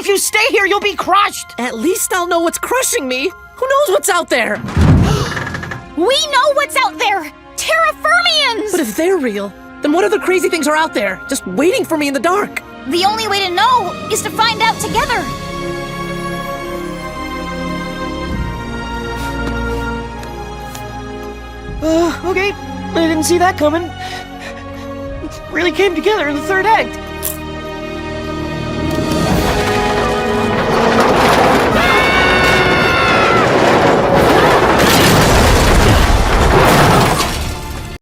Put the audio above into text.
If you stay here, you'll be crushed! At least I'll know what's crushing me. Who knows what's out there? We know what's out there! Terra-firmians! But if they're real, then what other crazy things are out there, just waiting for me in the dark? The only way to know is to find out together. Okay. I didn't see that coming. Really came together in the third act.